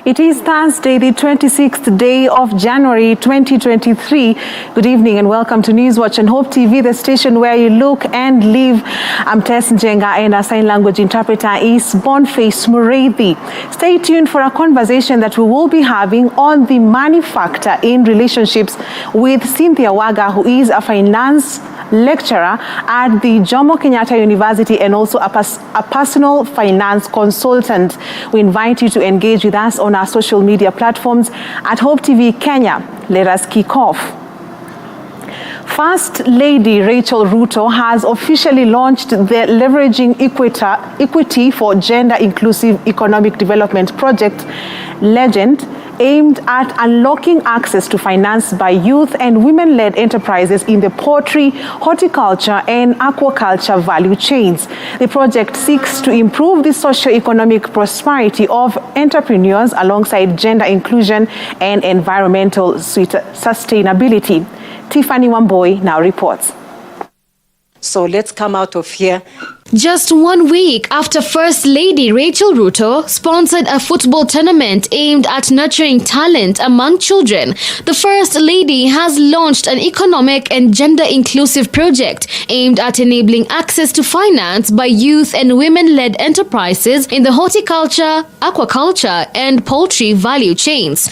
It is Thursday, the 26th day of January 2023. Good evening and welcome to Newswatch and Hope TV, the station where you look and live. I'm Tess Njenga and our sign language interpreter is Boniface Mureithi. Stay tuned for a conversation that we will be having on the money factor in relationships with Cynthia Waga, who is a finance lecturer at the Jomo Kenyatta University and also a personal finance consultant. We invite you to engage with us on our social media platforms at Hope TV Kenya. Let us kick off. First Lady Rachel Ruto has officially launched the Leveraging Equity for Gender Inclusive Economic Development Project, LEGEND, aimed at unlocking access to finance by youth and women-led enterprises in the poultry, horticulture and aquaculture value chains. The project seeks to improve the socio-economic prosperity of entrepreneurs alongside gender inclusion and environmental sustainability. Tiffany Wamboi now reports. So let's come out of here. Just 1 week after First Lady Rachel Ruto sponsored a football tournament aimed at nurturing talent among children, the First Lady has launched an economic and gender-inclusive project aimed at enabling access to finance by youth and women-led enterprises in the horticulture, aquaculture, and poultry value chains.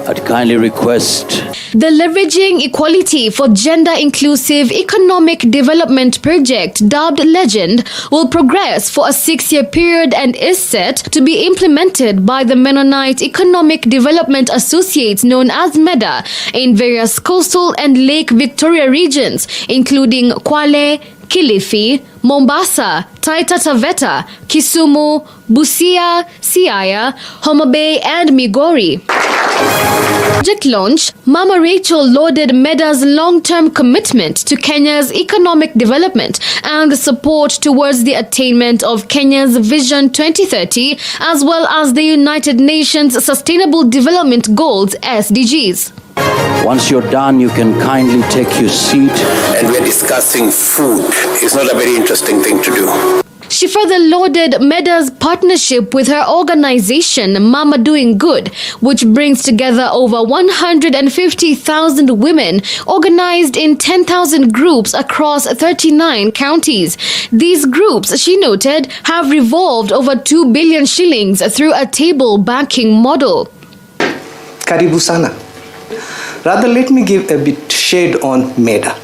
I'd kindly request The Leveraging Equality for Gender Inclusive Economic Development Project, dubbed LEGEND, will progress for a 6-year period and is set to be implemented by the Mennonite Economic Development Associates known as MEDA in various coastal and Lake Victoria regions, including Kwale, Kilifi, Mombasa, Taita Taveta, Kisumu, Busia, Siaya, Homa Bay and Migori. Project launch, Mama Rachel lauded MEDA's long-term commitment to Kenya's economic development and the support towards the attainment of Kenya's Vision 2030 as well as the United Nations Sustainable Development Goals (SDGs). once you're done, you can kindly take your seat. And we're discussing food. It's not a very interesting thing to do. She further lauded MEDA's partnership with her organization, Mama Doing Good, which brings together over 150,000 women organized in 10,000 groups across 39 counties. These groups, she noted, have revolved over 2 billion shillings through a table banking model. Karibu sana. Rather, let me give a bit shade on MEDA.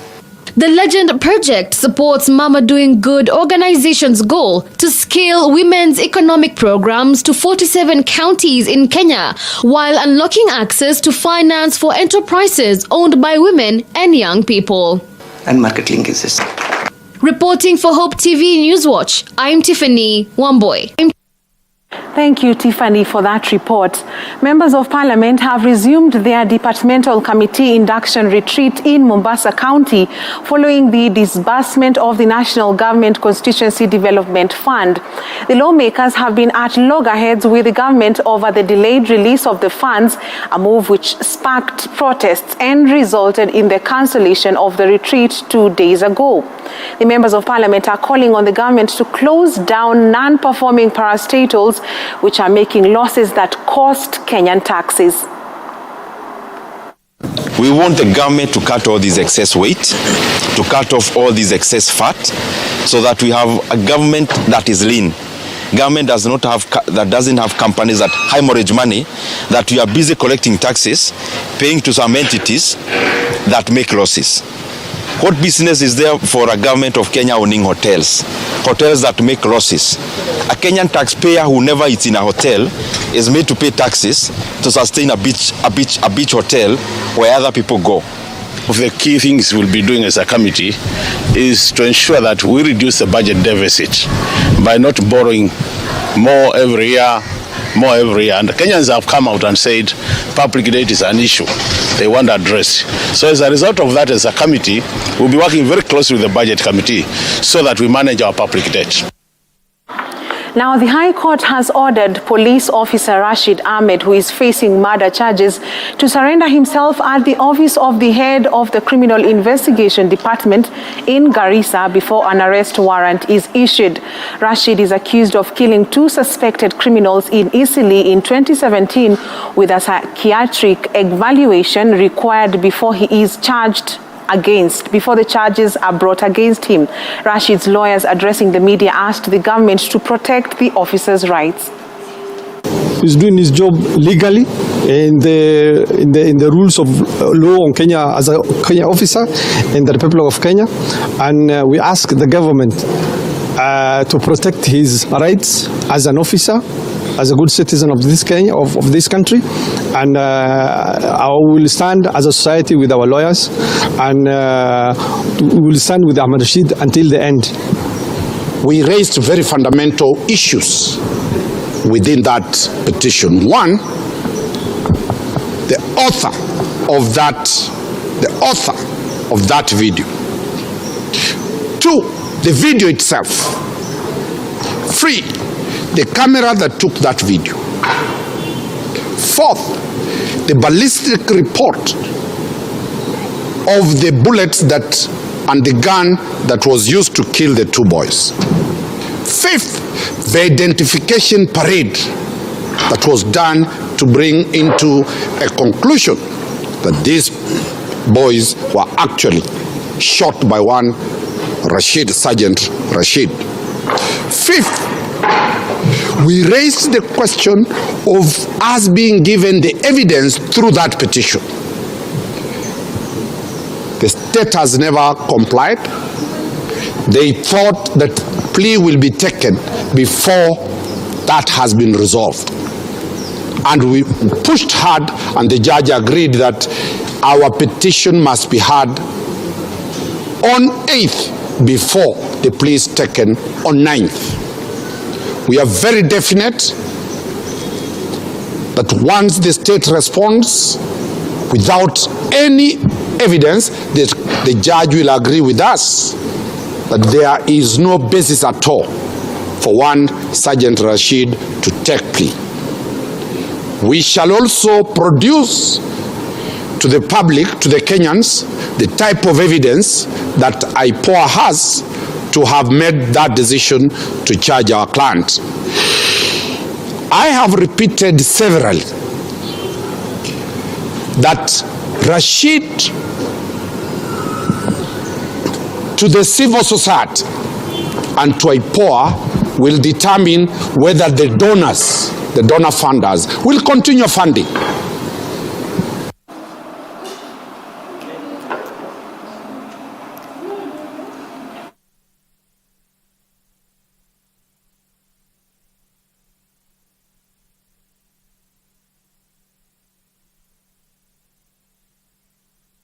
The LEGEND project supports Mama Doing Good organization's goal to scale women's economic programs to 47 counties in Kenya, while unlocking access to finance for enterprises owned by women and young people. And market linkages. Reporting for Hope TV Newswatch, I'm Tiffany Wamboi. Thank you, Tiffany, for that report. Members of Parliament have resumed their departmental committee induction retreat in Mombasa County following the disbursement of the National Government Constituency Development Fund. The lawmakers have been at loggerheads with the government over the delayed release of the funds, a move which sparked protests and resulted in the cancellation of the retreat 2 days ago. The members of Parliament are calling on the government to close down non-performing parastatals which are making losses that cost Kenyan taxes. We want the government to cut all this excess weight, to cut off all this excess fat, so that we have a government that is lean. Government that doesn't have companies that hemorrhage money, that we are busy collecting taxes, paying to some entities that make losses. What business is there for a government of Kenya owning hotels? Hotels that make losses. A Kenyan taxpayer who never eats in a hotel is made to pay taxes to sustain a beach hotel where other people go. Of the key things we'll be doing as a committee is to ensure that we reduce the budget deficit by not borrowing more every year. And the Kenyans have come out and said public debt is an issue they want addressed. So as a result of that, as a committee, we'll be working very closely with the budget committee so that we manage our public debt. Now, the High Court has ordered police officer Rashid Ahmed, who is facing murder charges, to surrender himself at the office of the head of the Criminal Investigation Department in Garissa before an arrest warrant is issued. Rashid is accused of killing 2 suspected criminals in Isili in 2017 with a psychiatric evaluation required before the charges are brought against him. Rashid's lawyers addressing the media asked the government to protect the officer's rights. He's doing his job legally in the rules of law on Kenya as a Kenya officer in the Republic of Kenya, and we ask the government to protect his rights as an officer, as a good citizen of this Kenya, of this country, and I will stand as a society with our lawyers, and we will stand with Ahmed Rashid until the end. We raised very fundamental issues within that petition. One, the author of that video. 2, the video itself. 3, the camera that took that video. 4th, the ballistic report of the bullets and the gun that was used to kill the 2 boys. 5th, the identification parade that was done to bring into a conclusion that these boys were actually shot by one Sergeant Rashid. 5th, we raised the question of us being given the evidence through that petition. The state has never complied. They thought that plea will be taken before that has been resolved. And we pushed hard, and the judge agreed that our petition must be heard on 8th before the plea is taken on 9th. We are very definite that once the state responds without any evidence, the judge will agree with us that there is no basis at all for one Sergeant Rashid to take plea. We shall also produce to the public, to the Kenyans, the type of evidence that IPOA has to have made that decision to charge our client. I have repeated severally that Rashid to the civil society and to IPOA will determine whether the donors, the donor funders, will continue funding.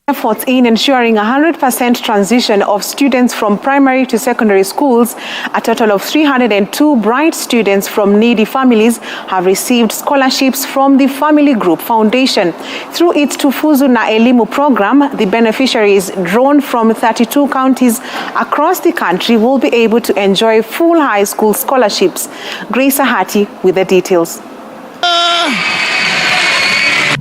Efforts in ensuring 100% transition of students from primary to secondary schools. A total of 302 bright students from needy families have received scholarships from the Family Group Foundation. Through its Tufuzu na Elimu program, the beneficiaries drawn from 32 counties across the country will be able to enjoy full high school scholarships. Grace Ahati with the details.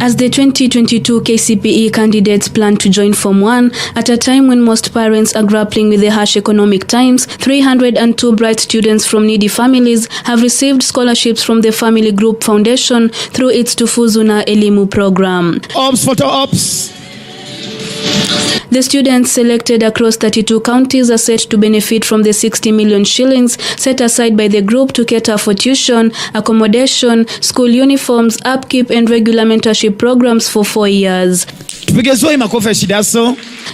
As the 2022 KCPE candidates plan to join Form 1 at a time when most parents are grappling with the harsh economic times, 302 bright students from needy families have received scholarships from the Family Group Foundation through its Tufuzu na Elimu program. Ops, photo ops. The students selected across 32 counties are set to benefit from the 60 million shillings set aside by the group to cater for tuition, accommodation, school uniforms, upkeep and regular mentorship programs for 4 years.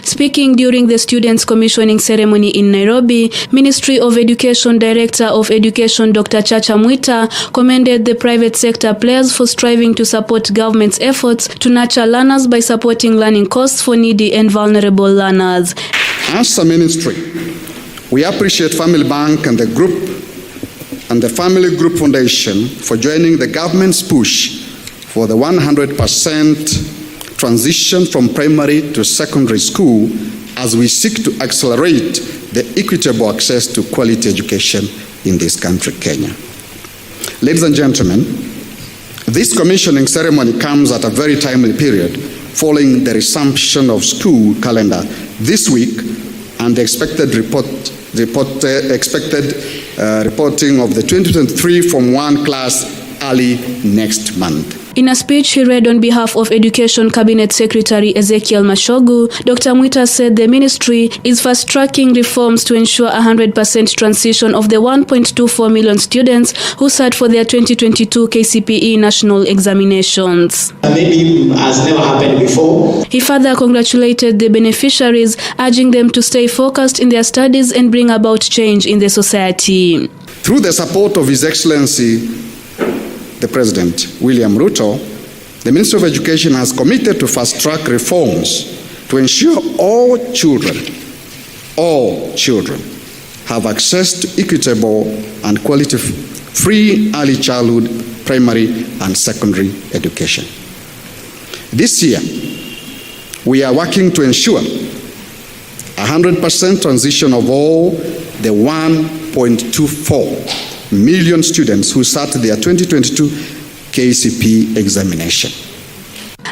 Speaking during the students' commissioning ceremony in Nairobi, Ministry of Education Director of Education Dr. Chacha Mwita commended the private sector players for striving to support government's efforts to nurture learners by supporting learning costs for needy and vulnerable learners. As a ministry, we appreciate Family Bank and the group and the Family Group Foundation for joining the government's push for the 100% transition from primary to secondary school as we seek to accelerate the equitable access to quality education in this country, Kenya. Ladies and gentlemen, this commissioning ceremony comes at a very timely period following the resumption of school calendar this week and the expected reporting of the 2023 Form 1 class early next month. In a speech he read on behalf of Education Cabinet Secretary Ezekiel Mashogu, Dr. Mwita said the ministry is fast-tracking reforms to ensure 100% transition of the 1.24 million students who sat for their 2022 KCPE national examinations. Maybe has never happened before. He further congratulated the beneficiaries, urging them to stay focused in their studies and bring about change in the society. Through the support of His Excellency the President, William Ruto, the Ministry of Education has committed to fast-track reforms to ensure all children have access to equitable and quality-free early childhood, primary and secondary education. This year, we are working to ensure 100% transition of all the 1.24 million students who sat their 2022 KCPE examination.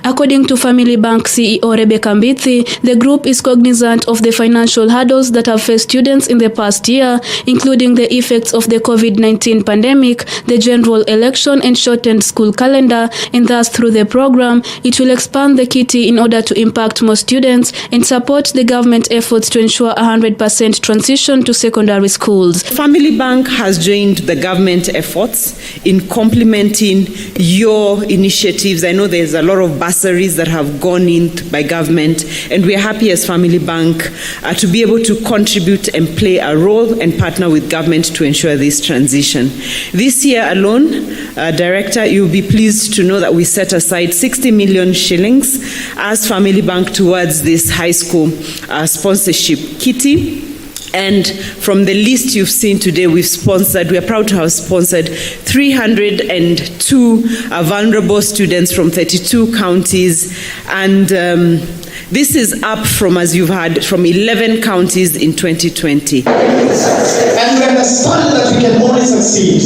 According to Family Bank CEO Rebecca Mbithi, the group is cognizant of the financial hurdles that have faced students in the past year, including the effects of the COVID-19 pandemic, the general election and shortened school calendar, and thus through the program, it will expand the kitty in order to impact more students and support the government efforts to ensure 100% transition to secondary schools. Family Bank has joined the government efforts in complementing your initiatives. I know there's a lot of bursaries that have gone in by government, and we are happy as Family Bank to be able to contribute and play a role and partner with government to ensure this transition. This year alone, Director, you'll be pleased to know that we set aside 60 million shillings as Family Bank towards this high school sponsorship kitty. And from the list you've seen today, we are proud to have sponsored 302 vulnerable students from 32 counties. And this is up from, as you've heard, from 11 counties in 2020. And we understand that we can only succeed.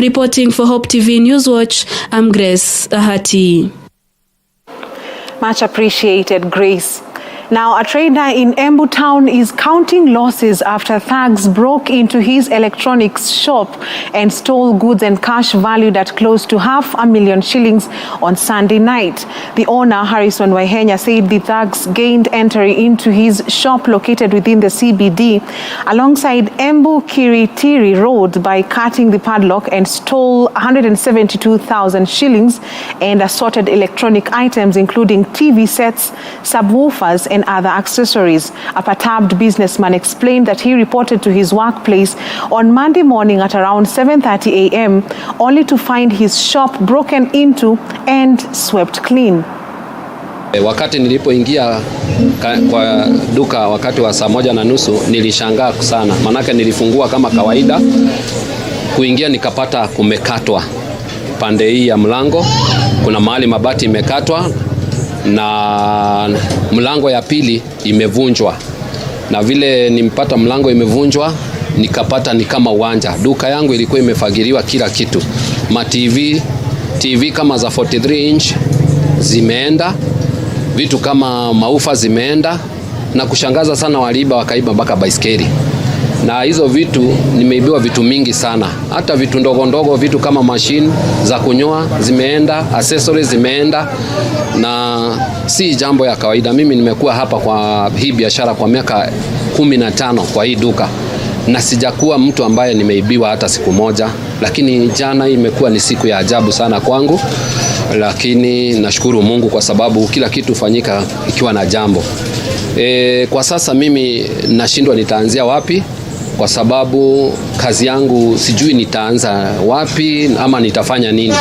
Reporting for Hope TV Newswatch, I'm Grace Ahati. Much appreciated, Grace. Now, a trader in Embu town is counting losses after thugs broke into his electronics shop and stole goods and cash valued at close to 500,000 shillings on Sunday night. The owner, Harrison Waihenya, said the thugs gained entry into his shop located within the CBD alongside Embu Kiritiri Road by cutting the padlock and stole 172,000 shillings and assorted electronic items including TV sets, subwoofers and other accessories. A perturbed businessman explained that he reported to his workplace on Monday morning at around 7:30 a.m. only to find his shop broken into and swept clean. Wakati nilipoingia kwa duka wakati wa 1:30 nilishangaa sana, manake nilifungua kama kawaida, kuingia nikapata kumekatwa pande hii ya mlango, kuna mahali mabati imekatwa na mlango ya pili imevunjwa, na vile nimpata mlango imevunjwa nikapata ni kama uwanja. Duka yangu ilikuwa imefagiliwa kila kitu, TV kama za 43 inch zimeenda, vitu kama maufa zimeenda, na kushangaza sana waliiba wakaiba mpaka baiskeli. Na hizo vitu nimeibiwa vitu mingi sana, hata vitu ndogo ndogo, vitu kama machine za kunyoa zimeenda, accessories zimeenda, na si jambo ya kawaida. Mimi nimekuwa hapa kwa hii biashara kwa miaka 15 kwa hii duka, na sijakuwa mtu ambaye nimeibiwa hata siku moja, lakini jana imekuwa ni siku ya ajabu sana kwangu, lakini nashukuru Mungu kwa sababu kila kitu fanyika ikiwa na jambo. Kwa sasa mimi nashindwa nitaanzia wapi, kwa sababu kazi yangu sijui nitaanza wapi ama nitafanya nini.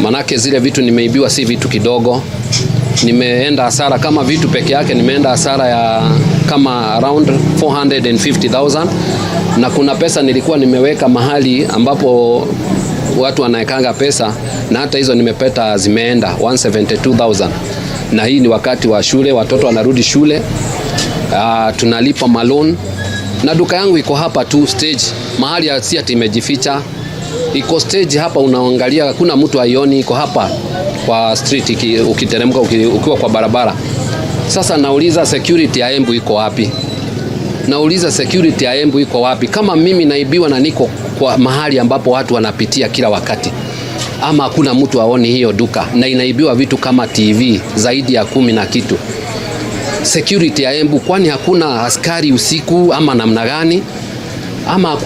Manake zile vitu nimeibiwa si vitu kidogo. Nimeenda hasara kama vitu peke yake, nimeenda hasara ya kama around 450,000, na kuna pesa nilikuwa nimeweka mahali ambapo watu wanaekanga pesa, na hata hizo nimepeta zimeenda 172,000. Na hii ni wakati wa shule, watoto wanarudi shule, tunalipa malon na duka yangu iko hapa tu stage, mahali si ati imejificha, iko stage hapa, unaangalia hakuna mtu aioni, iko hapa kwa street ukiteremka ukiwa kwa barabara. Sasa nauliza security ya Embu iko wapi? Nauliza security ya Embu iko wapi? Kama mimi naibiwa na niko kwa mahali ambapo watu wanapitia kila wakati, ama hakuna mtu aoni hiyo duka na inaibiwa vitu kama TV zaidi ya 10 na kitu. Security ya Embu, kwani hakuna askari usiku ama namna gani? Ama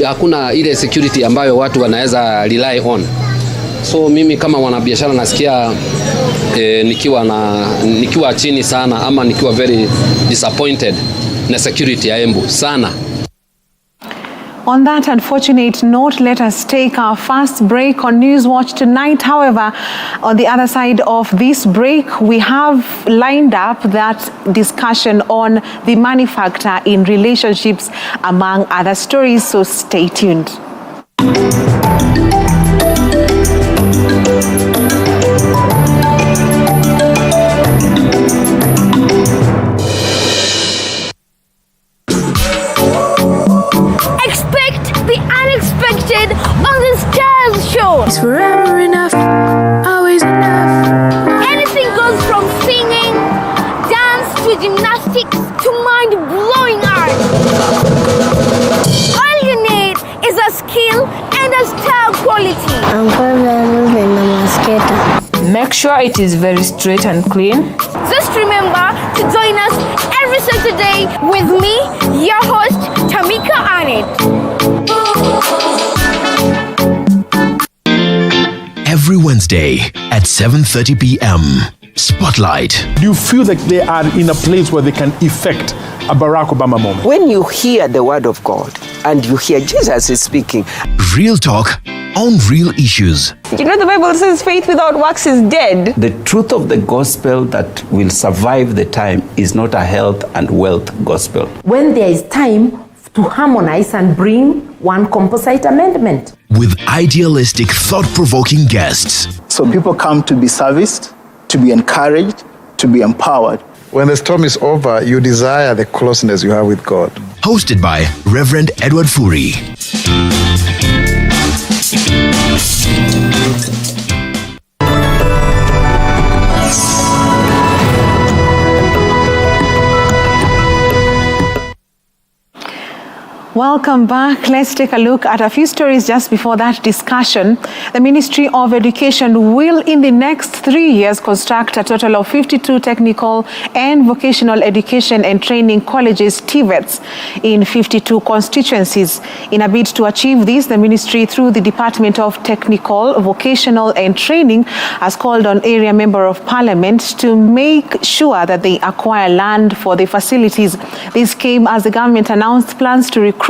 hakuna ile security ambayo watu wanaweza rely on? So mimi kama mwanabiashara nasikia nikiwa chini sana, ama nikiwa very disappointed na security ya Embu sana. On that unfortunate note, let us take our first break on Newswatch tonight. However, on the other side of this break, we have lined up that discussion on the money factor in relationships, among other stories, so stay tuned. On the Stars Show. It's forever enough, always enough. Anything goes from singing, dance to gymnastics to mind-blowing art. All you need is a skill and a style quality. Make sure it is very straight and clean. Just remember to join us every Saturday with me, your host, Tamika Arnett. Every Wednesday at 7:30 p.m. Spotlight. Do you feel like they are in a place where they can effect a Barack Obama moment? When you hear the word of God and you hear Jesus is speaking. Real talk on real issues. You know the Bible says faith without works is dead. The truth of the gospel that will survive the time is not a health and wealth gospel. When there is time to harmonize and bring one composite amendment. With idealistic, thought-provoking guests. So people come to be serviced, to be encouraged, to be empowered. When the storm is over, you desire the closeness you have with God. Hosted by Reverend Edward Furi. Welcome back. Let's take a look at a few stories just before that discussion. The Ministry of Education will, in the next 3 years, construct a total of 52 technical and vocational education and training colleges, TVETs, in 52 constituencies. In a bid to achieve this, the ministry, through the Department of Technical, Vocational and Training, has called on area Member of Parliament to make sure that they acquire land for the facilities. This came as the government announced plans to recruit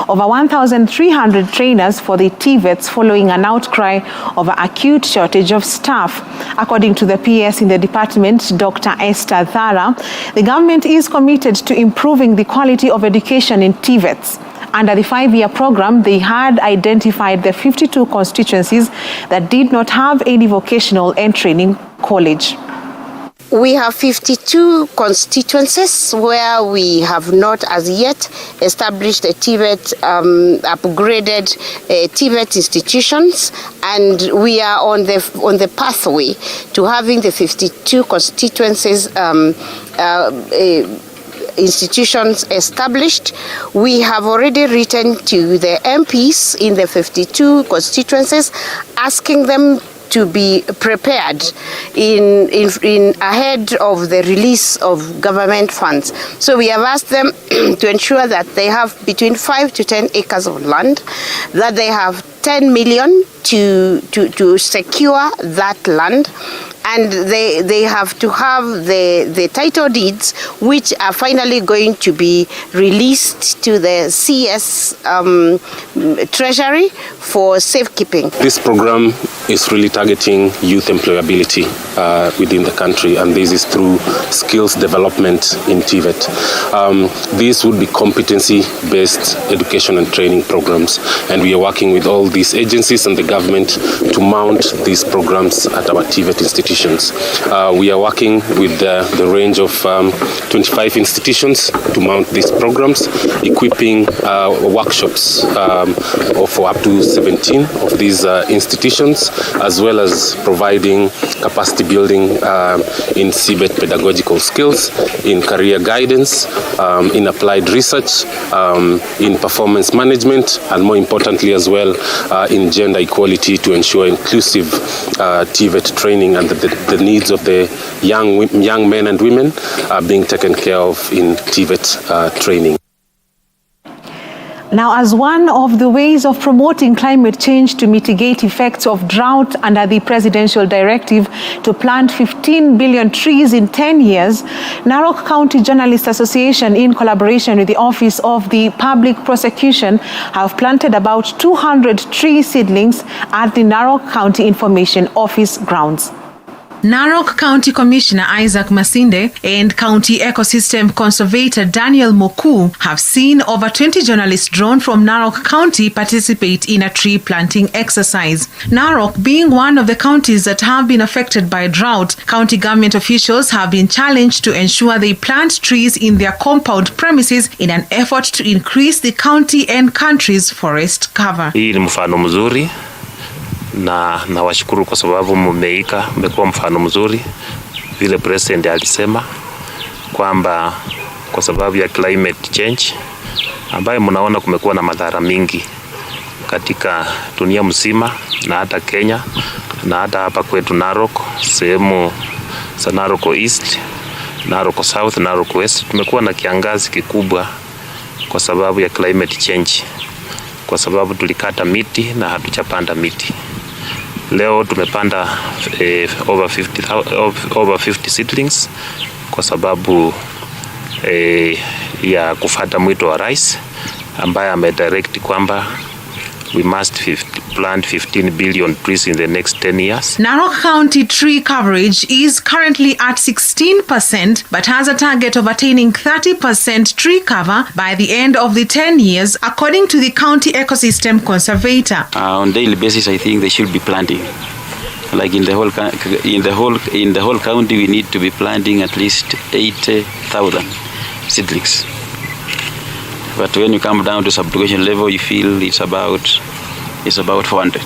over 1,300 trainers for the TVETs following an outcry over acute shortage of staff. According to the PS in the department, Dr. Esther Thara, the government is committed to improving the quality of education in TVETs. Under the 5-year program, they had identified the 52 constituencies that did not have any vocational and training college. We have 52 constituencies where we have not as yet established a TVET, upgraded TVET institutions, and we are on the pathway to having the 52 constituencies institutions established. We have already written to the MPs in the 52 constituencies asking them to be prepared in ahead of the release of government funds. So we have asked them to ensure that they have between 5 to 10 acres of land, that they have 10 million to secure that land, and they have to have the title deeds, which are finally going to be released to the CS Treasury for safekeeping. This program is really targeting youth employability within the country, and this is through skills development in TVET. These would be competency-based education and training programs, and we are working with all these agencies and the government to mount these programs at our TVET institutions. We are working with the range of 25 institutions to mount these programs, equipping workshops for up to 17 of these institutions, as well as providing capacity building in CBET pedagogical skills, in career guidance, in applied research, in performance management, and more importantly as well in gender equality to ensure inclusive TVET training and the needs of the young men and women are being taken care of in TVET training. Now, as one of the ways of promoting climate change to mitigate effects of drought under the presidential directive to plant 15 billion trees in 10 years, Narok County Journalists Association, in collaboration with the Office of the Public Prosecution, have planted about 200 tree seedlings at the Narok County Information Office grounds. Narok County Commissioner Isaac Masinde and County Ecosystem Conservator Daniel Moku have seen over 20 journalists drawn from Narok County participate in a tree planting exercise. Narok being one of the counties that have been affected by drought, county government officials have been challenged to ensure they plant trees in their compound premises in an effort to increase the county and country's forest cover. Hii ni mfano mzuri. Na nawashukuru kwa sababu mmekuwa mfano mzuri vile president alisema kwamba kwa sababu ya climate change ambayo mnaona kumekuwa na madhara mingi katika dunia mzima na hata Kenya na hata hapa kwetu Narok, sehemu za Narok East, Narok South, Narok West tumekuwa na kiangazi kikubwa kwa sababu ya climate change, kwa sababu tulikata miti na hatujapanda miti. Leo tumepanda over 50 seedlings kwa sababu ya kufuata mwito wa rais ambaye amedirect kwamba we must plant 15 billion trees in the next 10 years. Narok County tree coverage is currently at 16%, but has a target of attaining 30% tree cover by the end of the 10 years, according to the County Ecosystem Conservator. On daily basis, I think they should be planting. Like in the whole county, we need to be planting at least 80,000 seedlings. But when you come down to subdivision level, you feel it's about 400.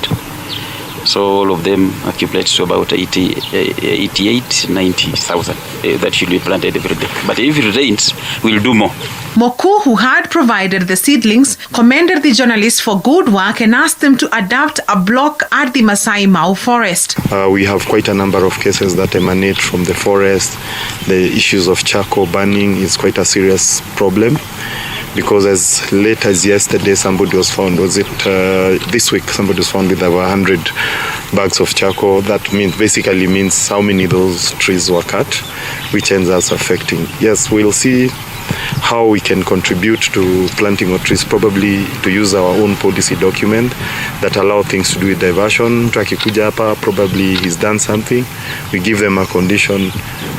So all of them accumulate to about 90,000 that should be planted every day. But if it rains, we'll do more. Moku, who had provided the seedlings, commended the journalists for good work and asked them to adapt a block at the Masai Mau forest. We have quite a number of cases that emanate from the forest. The issues of charcoal burning is quite a serious problem, because as late as yesterday somebody was found, this week somebody was found with over 100 bags of charcoal. That basically means how many of those trees were cut, which ends us affecting. Yes, we'll see how we can contribute to planting of trees, probably to use our own policy document that allow things to do with diversion. Tukikuja hapa, probably he's done something. We give them a condition,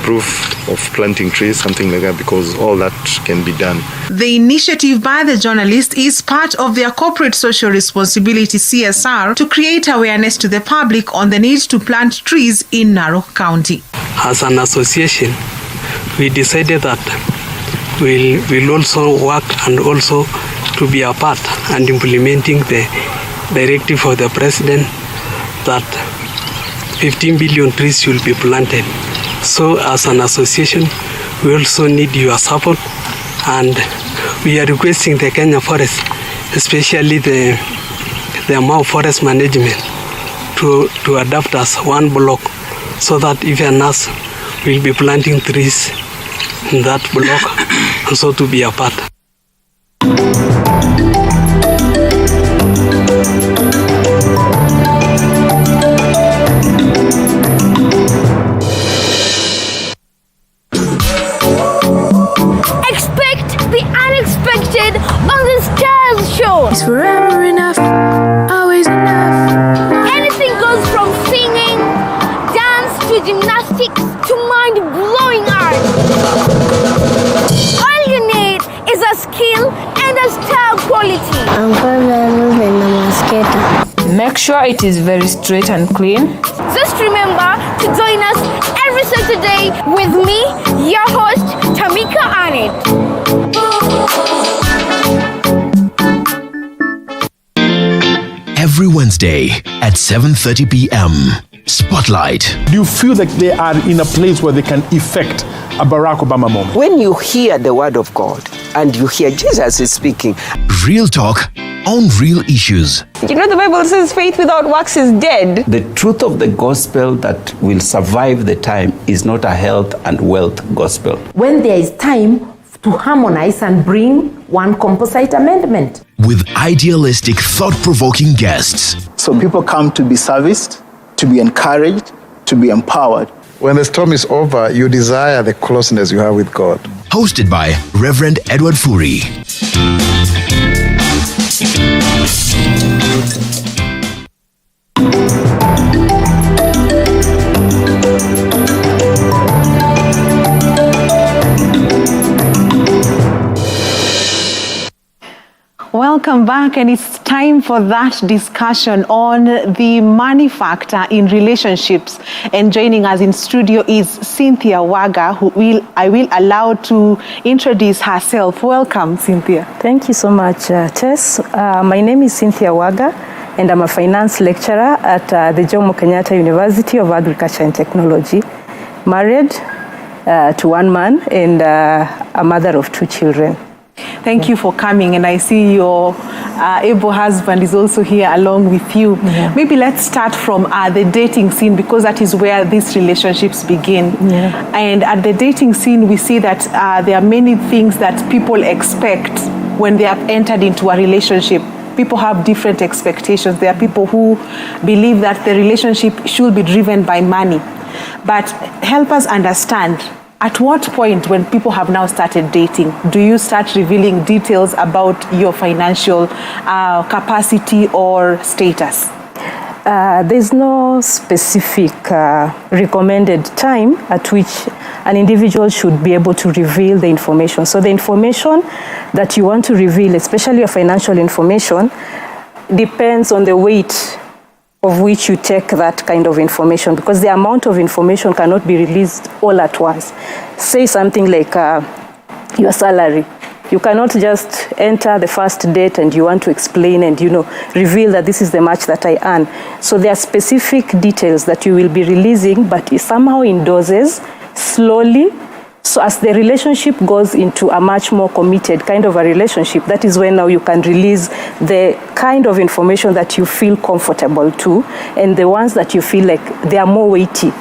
proof of planting trees, something like that, because all that can be done. The initiative by the journalist is part of their corporate social responsibility CSR to create awareness to the public on the need to plant trees in Narok County. As an association, we decided that we'll also work and also to be a part and implementing the directive of the president that 15 billion trees will be planted. So as an association, we also need your support, and we are requesting the Kenya Forest, especially the Mau Forest Management, to adopt us one block, so that even us will be planting trees in that block, and so to be a part. Expect the unexpected on the Style Show. It's forever enough, always enough. Anything goes from sure it is very straight and clean. Just remember to join us every Saturday with me, your host, Tamika Arnett. Every Wednesday at 7:30 p.m. Spotlight. Do you feel like they are in a place where they can effect a Barack Obama moment? When you hear the word of God and you hear Jesus is speaking, Real talk on real issues. You know, the Bible says faith without works is dead. The truth of the gospel that will survive the time is not a health and wealth gospel. When there is time to harmonize and bring one composite amendment. With idealistic, thought-provoking guests. So people come to be serviced, to be encouraged, to be empowered. When the storm is over, you desire the closeness you have with God. Hosted by Reverend Edward Furi. Welcome back, and it's time for that discussion on the money factor in relationships. And joining us in studio is Cynthia Waga, who I will allow to introduce herself. Welcome, Cynthia. Thank you so much, Tess. My name is Cynthia Waga, and I'm a finance lecturer at the Jomo Kenyatta University of Agriculture and Technology. Married to one man and a mother of 2 children. Thank you for coming, and I see your able husband is also here along with you. Yeah. Maybe let's start from the dating scene, because that is where these relationships begin. Yeah. And at the dating scene, we see that there are many things that people expect when they have entered into a relationship. People have different expectations. There are people who believe that the relationship should be driven by money. But help us understand, at what point, when people have now started dating, do you start revealing details about your financial capacity or status? There's no specific recommended time at which an individual should be able to reveal the information. So the information that you want to reveal, especially your financial information, depends on the weight of which you take that kind of information, because the amount of information cannot be released all at once. Say something like your salary. You cannot just enter the first date and you want to explain and, reveal that this is the much that I earn. So there are specific details that you will be releasing, but somehow in doses, slowly. So as the relationship goes into a much more committed kind of a relationship, that is when now you can release the kind of information that you feel comfortable to, and the ones that you feel like they are more weighty,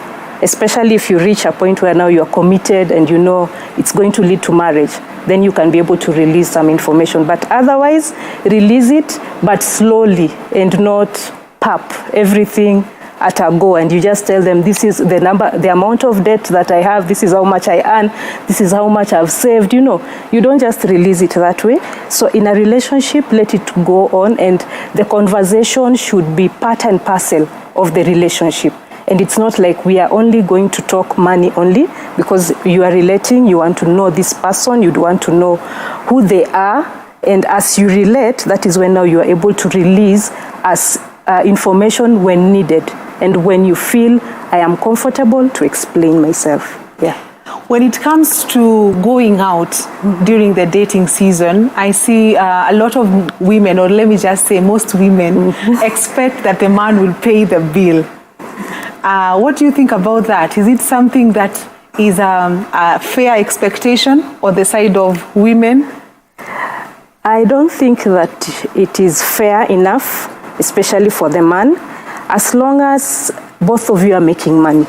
especially if you reach a point where now you are committed and you know it's going to lead to marriage, then you can be able to release some information. But otherwise, release it, but slowly, and not pop everything at a go, and you just tell them, this is the number, the amount of debt that I have, this is how much I earn, this is how much I've saved. You don't just release it that way. So in a relationship, let it go on, and the conversation should be part and parcel of the relationship. And it's not like we are only going to talk money only, because you are relating, you want to know this person, you'd want to know who they are, and as you relate, that is when now you are able to release as information when needed, and when you feel I am comfortable to explain myself. Yeah. When it comes to going out during the dating season, I see a lot of women, or let me just say most women, expect that the man will pay the bill. What do you think about that? Is it something that is a fair expectation on the side of women? I don't think that it is fair enough, especially for the man, as long as both of you are making money.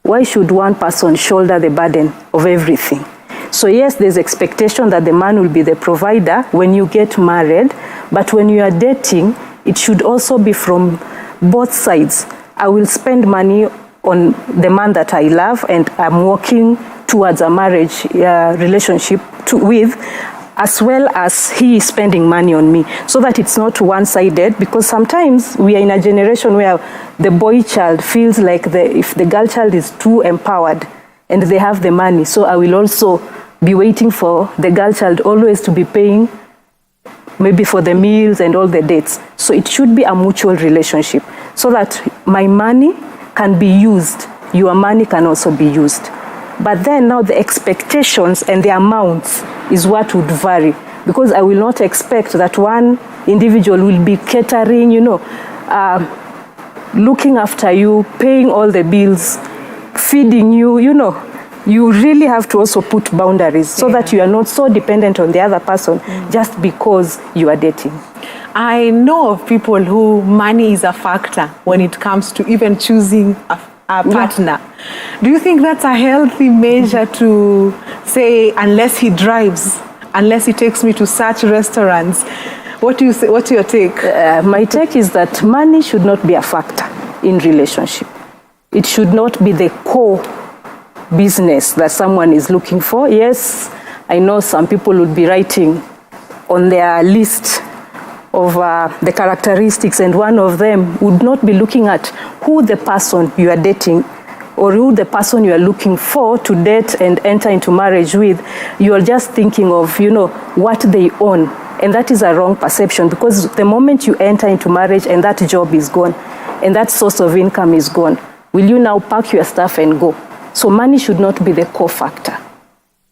Why should one person shoulder the burden of everything? So yes, there's expectation that the man will be the provider when you get married, but when you are dating, it should also be from both sides. I will spend money on the man that I love, and I'm working towards a marriage relationship with, as well as he is spending money on me, so that it's not one-sided, because sometimes we are in a generation where the boy child feels like if the girl child is too empowered and they have the money, so I will also be waiting for the girl child always to be paying maybe for the meals and all the dates. So it should be a mutual relationship so that my money can be used, your money can also be used. But then now the expectations and the amounts is what would vary, because I will not expect that one individual will be catering, looking after you, paying all the bills, feeding you, You really have to also put boundaries so that you are not so dependent on the other person just because you are dating. I know of people who money is a factor when it comes to even choosing a partner. Do you think that's a healthy measure to say, unless he drives, unless he takes me to such restaurants? What do you say? What's your take? My take is that money should not be a factor in relationship. It should not be the core business that someone is looking for. Yes, I know some people would be writing on their list of the characteristics, and one of them would not be looking at who the person you are dating or who the person you are looking for to date and enter into marriage with. You are just thinking of, what they own. And that is a wrong perception, because the moment you enter into marriage and that job is gone and that source of income is gone, will you now pack your stuff and go? So money should not be the core factor.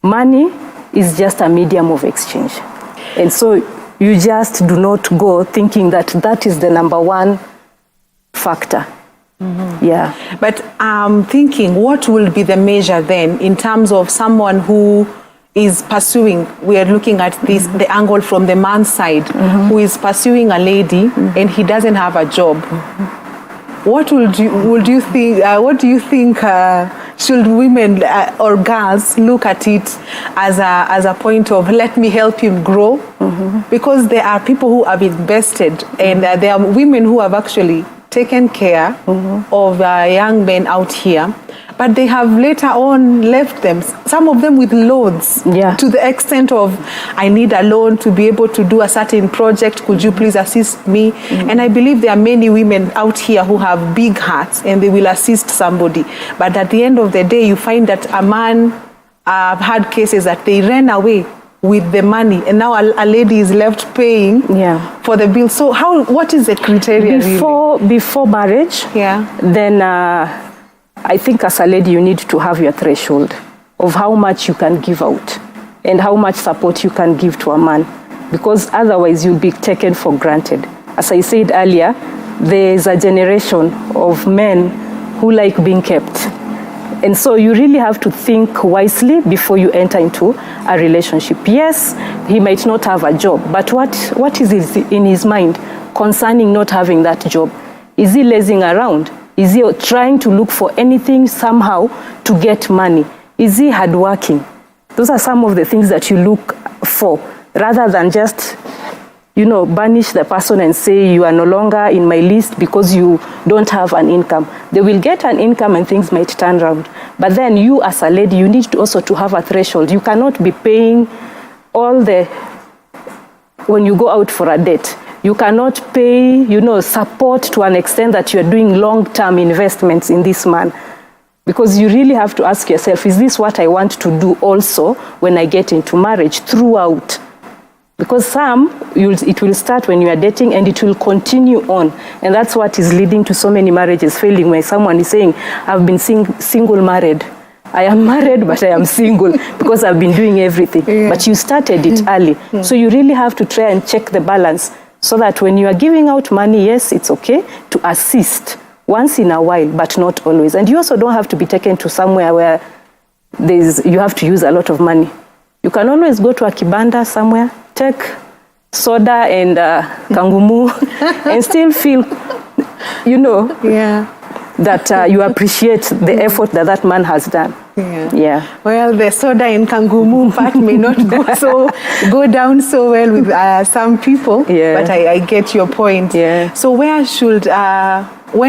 Money is just a medium of exchange. And so you just do not go thinking that that is the number one factor. Yeah. But I'm thinking, what will be the measure then in terms of someone who is pursuing, we are looking at this, the angle from the man's side, who is pursuing a lady and he doesn't have a job. What do you think should women or girls look at it as a point of, let me help him grow? Because there are people who have invested, and there are women who have actually taken care of young men out here, but they have later on left them, some of them with loans, to the extent of, I need a loan to be able to do a certain project, could you please assist me? And I believe there are many women out here who have big hearts and they will assist somebody. But at the end of the day, you find that a man, I've had cases that they ran away with the money, and now a lady is left paying for the bill. So what is the criteria before marriage? Then I think as a lady you need to have your threshold of how much you can give out and how much support you can give to a man, because otherwise you'll be taken for granted. As I said earlier, there is a generation of men who like being kept. And so you really have to think wisely before you enter into a relationship. Yes, he might not have a job, but what is in his mind concerning not having that job? Is he lazing around? Is he trying to look for anything somehow to get money? Is he hardworking? Those are some of the things that you look for, rather than just banish the person and say you are no longer in my list because you don't have an income. They will get an income and things might turn around. But then you as a lady, you need to also to have a threshold. You cannot be paying when you go out for a date. You cannot pay, support to an extent that you are doing long-term investments in this man. Because you really have to ask yourself, is this what I want to do also when I get into marriage throughout? Because it will start when you are dating and it will continue on. And that's what is leading to so many marriages failing, when someone is saying, I've been single married. I am married, but I am single because I've been doing everything. But you started it early. So you really have to try and check the balance so that when you are giving out money, yes, it's okay to assist once in a while, but not always. And you also don't have to be taken to somewhere where you have to use a lot of money. You can always go to a kibanda somewhere, take soda and kangumu and still feel, that you appreciate the effort that man has done. Well, the soda and kangumu part may not go down so well with some people, but I get your point. So when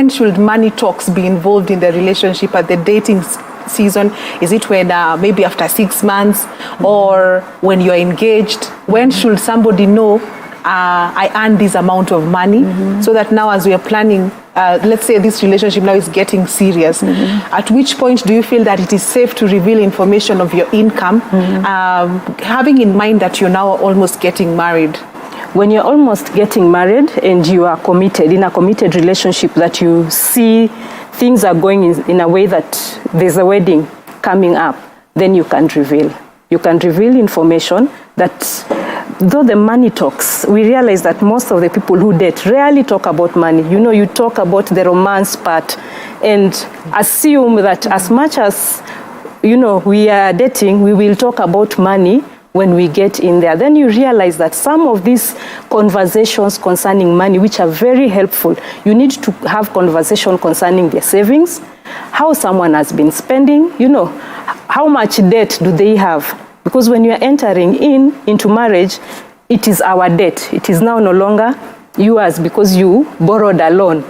should money talks be involved in the relationship at the dating season? Is it when maybe after 6 months, or when you're engaged? When should somebody know I earn this amount of money, so that now as we are planning, let's say this relationship now is getting serious, at which point do you feel that it is safe to reveal information of your income, having in mind that you're now almost getting married? when you're almost getting married and you are committed, in a committed relationship, that you see things are going in a way that there's a wedding coming up, then you can reveal. You can reveal information that, though the money talks, we realize that most of the people who date rarely talk about money. You know, you talk about the romance part and assume that as much as, you know, we are dating, we will talk about money when we get in there. Then you realize that some of these conversations concerning money, which are very helpful, you need to have conversation concerning their savings, how someone has been spending, you know, how much debt do they have? Because when you are entering into marriage, it is our debt. It is now no longer yours because you borrowed a loan.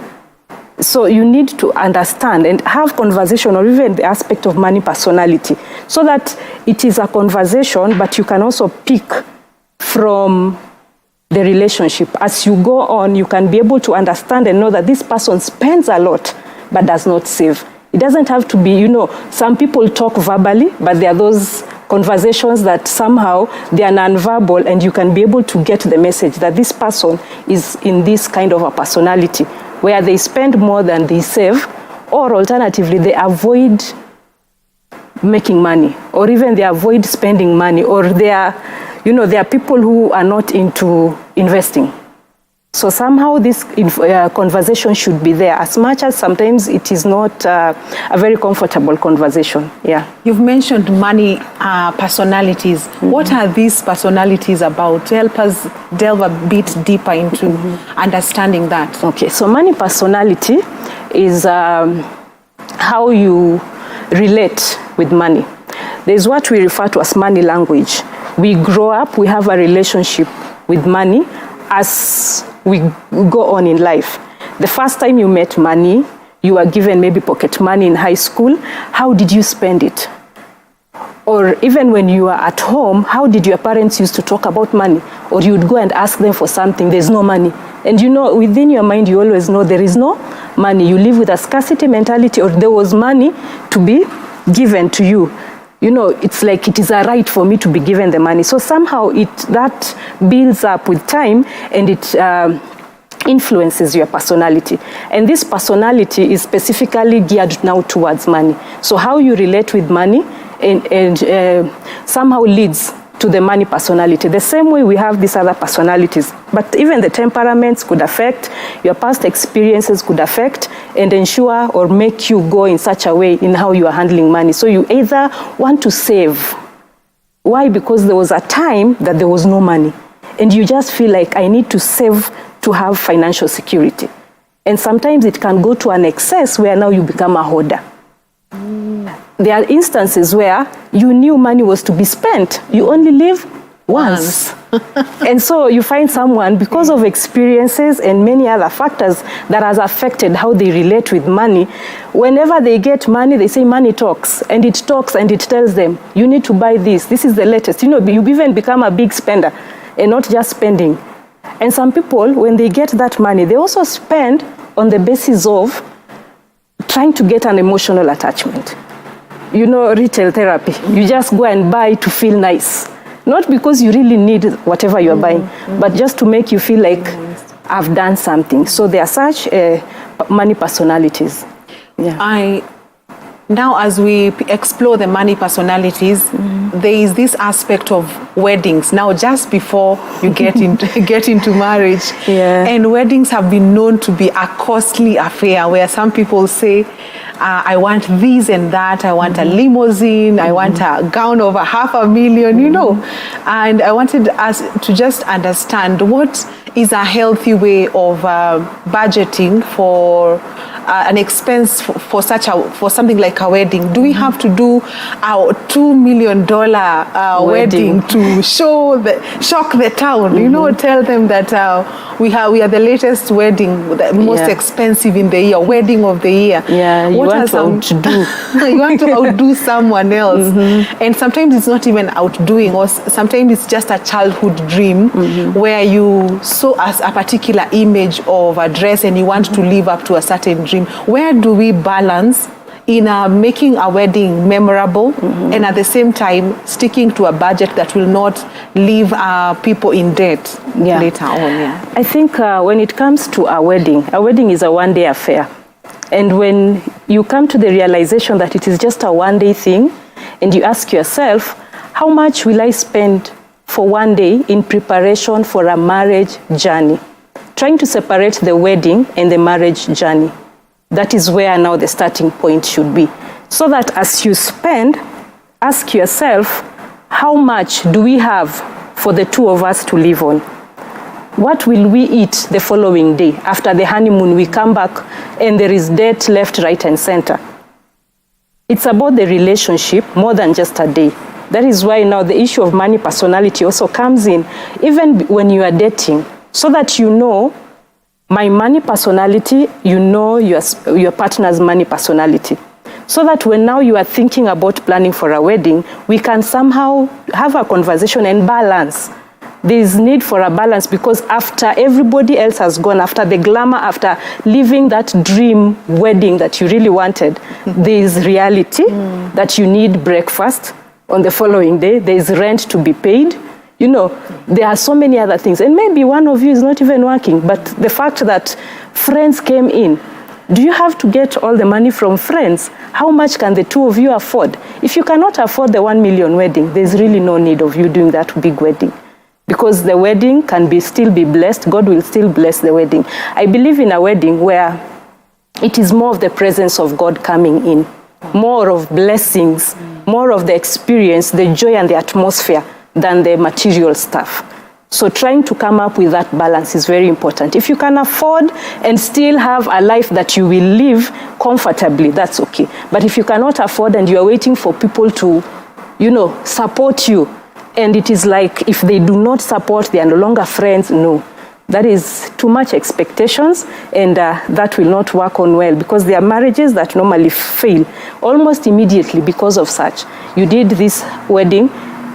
So you need to understand and have conversation, or even the aspect of money personality, so that it is a conversation, but you can also pick from the relationship. As you go on, you can be able to understand and know that this person spends a lot, but does not save. It doesn't have to be, you know, some people talk verbally, but there are those conversations that somehow they are non-verbal, and you can be able to get the message that this person is in this kind of a personality, where they spend more than they save, or alternatively, they avoid making money, or even they avoid spending money, or they are, you know, there are people who are not into investing. So somehow this conversation should be there, as much as sometimes it is not a very comfortable conversation. Yeah. You've mentioned money personalities. Mm-hmm. What are these personalities about? Help us delve a bit deeper into understanding that. Okay, so money personality is how you relate with money. There's what we refer to as money language. We grow up, we have a relationship with money as we go on in life. The first time you met money, you were given maybe pocket money in high school. How did you spend it? Or even when you were at home, how did your parents used to talk about money? Or you would go and ask them for something, there's no money. And you know, within your mind, you always know there is no money. You live with a scarcity mentality, or there was money to be given to you. You know, it's like it is a right for me to be given the money. So somehow that builds up with time, and it influences your personality. And this personality is specifically geared now towards money. So how you relate with money and somehow leads to the money personality. The same way we have these other personalities, but even the temperaments could affect, your past experiences could affect and ensure or make you go in such a way in how you are handling money. So you either want to save. Why? Because there was a time that there was no money, and you just feel like I need to save to have financial security. And sometimes it can go to an excess where now you become a hoarder. There are instances where you knew money was to be spent. You only live once. And so you find someone, because of experiences and many other factors that has affected how they relate with money, whenever they get money, they say money talks, and it talks and it tells them, you need to buy this. This is the latest. You know, you even become a big spender and not just spending. And some people, when they get that money, they also spend on the basis of trying to get an emotional attachment. You know, retail therapy. You just go and buy to feel nice. Not because you really need whatever you're buying, but just to make you feel like I've done something. So there are such money personalities. Yeah. Now, as we explore the money personalities, there is this aspect of weddings. Now, just before you get into marriage, and weddings have been known to be a costly affair, where some people say, I want this and that, I want a limousine, I want a gown of $500,000, you know. And I wanted us to just understand what is a healthy way of budgeting for an expense for something like a wedding. Do we have to do a $2 million wedding to shock the town? You know, tell them that we are the latest wedding, the most expensive in the year, wedding of the year. Yeah, you want to outdo. You want to outdo someone else, and sometimes it's not even outdoing, or sometimes it's just a childhood dream where you saw as a particular image of a dress and you want to live up to a certain dream. Where do we balance in making a wedding memorable and at the same time sticking to a budget that will not leave people in debt later on? Yeah. I think when it comes to a wedding is a one-day affair. And when you come to the realization that it is just a one-day thing, and you ask yourself, how much will I spend for one day in preparation for a marriage journey? Trying to separate the wedding and the marriage journey. That is where now the starting point should be. So that as you spend, ask yourself, how much do we have for the two of us to live on? What will we eat the following day? After the honeymoon, we come back and there is debt left, right, and center. It's about the relationship more than just a day. That is why now the issue of money personality also comes in, even when you are dating, so that you know my money personality, you know your partner's money personality. So that when now you are thinking about planning for a wedding, we can somehow have a conversation and balance. There is need for a balance because after everybody else has gone, after the glamour, after living that dream wedding that you really wanted, there is reality that you need breakfast on the following day, there is rent to be paid. You know, there are so many other things. And maybe one of you is not even working, but the fact that friends came in, do you have to get all the money from friends? How much can the two of you afford? If you cannot afford the 1 million wedding, there's really no need of you doing that big wedding. Because the wedding can still be blessed. God will still bless the wedding. I believe in a wedding where it is more of the presence of God coming in, more of blessings, more of the experience, the joy and the atmosphere than the material stuff. So trying to come up with that balance is very important. If you can afford and still have a life that you will live comfortably, that's okay. But if you cannot afford and you are waiting for people to, support you, and it is like if they do not support, they are no longer friends, no. That is too much expectations, and that will not work on well, because there are marriages that normally fail almost immediately because of such. You did this wedding,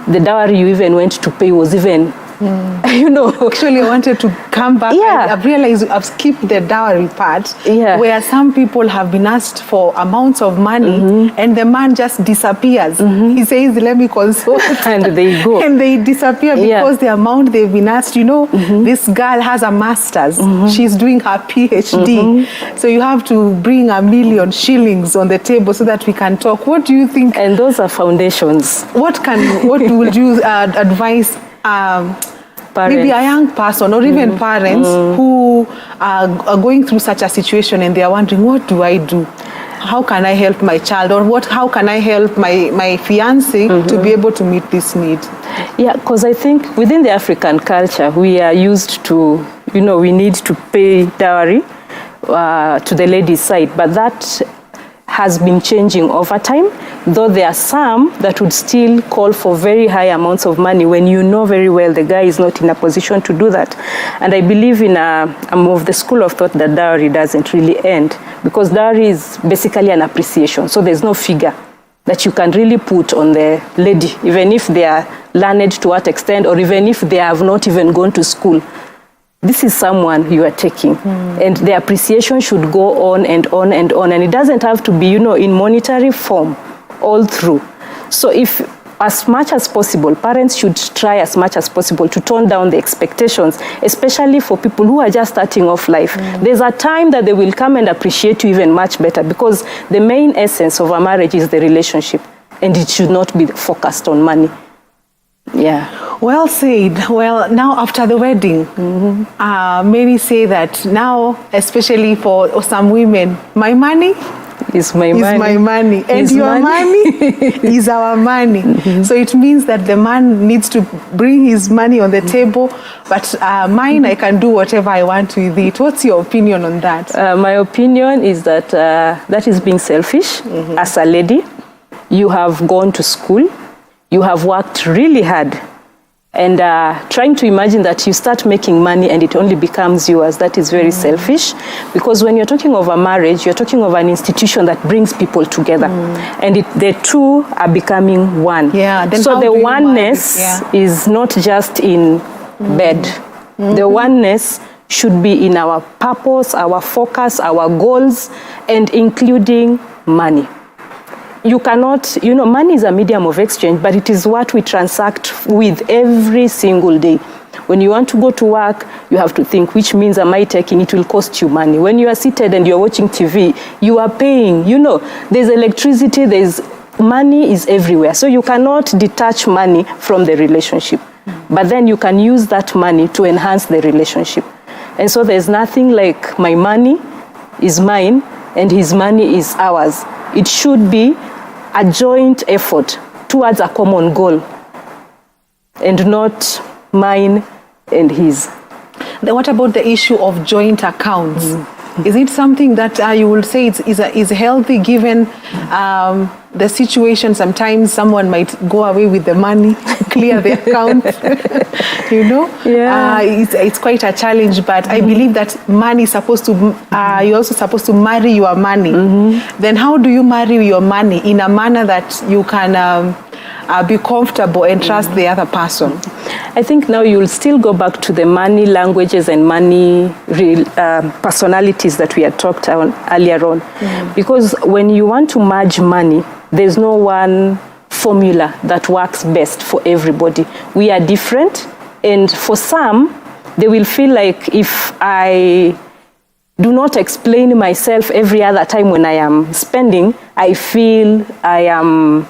the dowry you even went to pay was even, Actually, I wanted to come back. Yeah. I've realized I've skipped the dowry part, where some people have been asked for amounts of money, and the man just disappears. He says, let me consult. And they go. And they disappear because the amount they've been asked, this girl has a master's. She's doing her PhD. So you have to bring 1 million shillings on the table so that we can talk. What do you think? And those are foundations. What would you advise maybe a young person or even parents who are going through such a situation and they are wondering, what do I do? How can I help my child? Or how can I help my fiancé to be able to meet this need? Yeah, because I think within the African culture, we are used to, we need to pay dowry to the lady's side. But that has been changing over time, though there are some that would still call for very high amounts of money when you know very well the guy is not in a position to do that. And I believe I'm of the school of thought that dowry doesn't really end, because dowry is basically an appreciation. So there's no figure that you can really put on the lady, even if they are learned to what extent, or even if they have not even gone to school. This is someone you are taking, and the appreciation should go on and on and on, and it doesn't have to be, in monetary form all through. So if, as much as possible, parents should try as much as possible to tone down the expectations, especially for people who are just starting off life. There's a time that they will come and appreciate you even much better, because the main essence of a marriage is the relationship, and it should not be focused on money. Yeah. Well said. Well, now after the wedding, many say that now, especially for some women, my money is my money, and your money is our money. So it means that the man needs to bring his money on the table, but mine, I can do whatever I want with it. What's your opinion on that? My opinion is that that is being selfish. As a lady, you have gone to school, you have worked really hard, and trying to imagine that you start making money and it only becomes yours, that is very selfish. Because when you're talking of a marriage, you're talking of an institution that brings people together. And the two are becoming one. Yeah, then so the oneness is not just in bed. The oneness should be in our purpose, our focus, our goals, and including money. you cannot, money is a medium of exchange, but it is what we transact with every single day. When you want to go to work, you have to think, which means am I taking? It will cost you money. When you are seated and you're watching TV, you are paying. There's electricity, money is everywhere. So you cannot detach money from the relationship. But then you can use that money to enhance the relationship. And so there's nothing like my money is mine and his money is ours. It should be a joint effort towards a common goal and not mine and his. Then what about the issue of joint accounts? Is it something that you will say is healthy given the situation? Sometimes someone might go away with the money, clear the account, Yeah. It's quite a challenge, but I believe that money is supposed to, you're also supposed to marry your money. Then how do you marry your money in a manner that you can be comfortable and trust the other person? I think now you'll still go back to the money languages and money personalities that we had talked on earlier on. Because when you want to merge money, there's no one formula that works best for everybody. We are different, and for some, they will feel like if I do not explain myself every other time when I am spending, I feel I am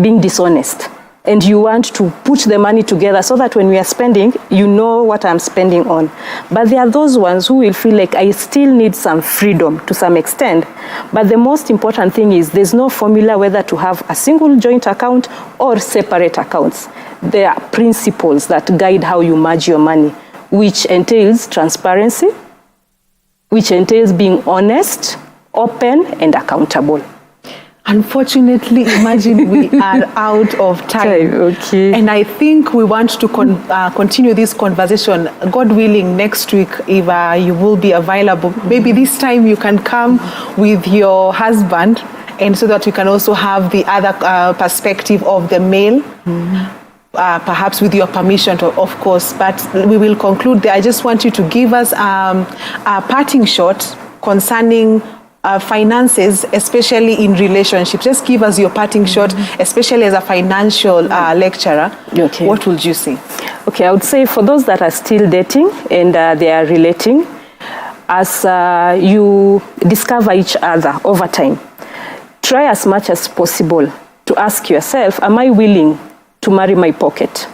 being dishonest. And you want to put the money together so that when we are spending, you know what I'm spending on. But there are those ones who will feel like I still need some freedom to some extent. But the most important thing is there's no formula whether to have a single joint account or separate accounts. There are principles that guide how you manage your money, which entails transparency, which entails being honest, open, and accountable. Unfortunately, imagine we are out of time. Okay. And I think we want to continue this conversation, God willing, next week, if you will be available. Maybe this time you can come with your husband, and so that we can also have the other perspective of the male, perhaps with your permission, of course. But we will conclude there. I just want you to give us a parting shot concerning finances, especially in relationships. Just give us your parting shot, especially as a financial lecturer. Okay. What would you say? Okay, I would say for those that are still dating and they are relating, as you discover each other over time, try as much as possible to ask yourself, am I willing to marry my pocket?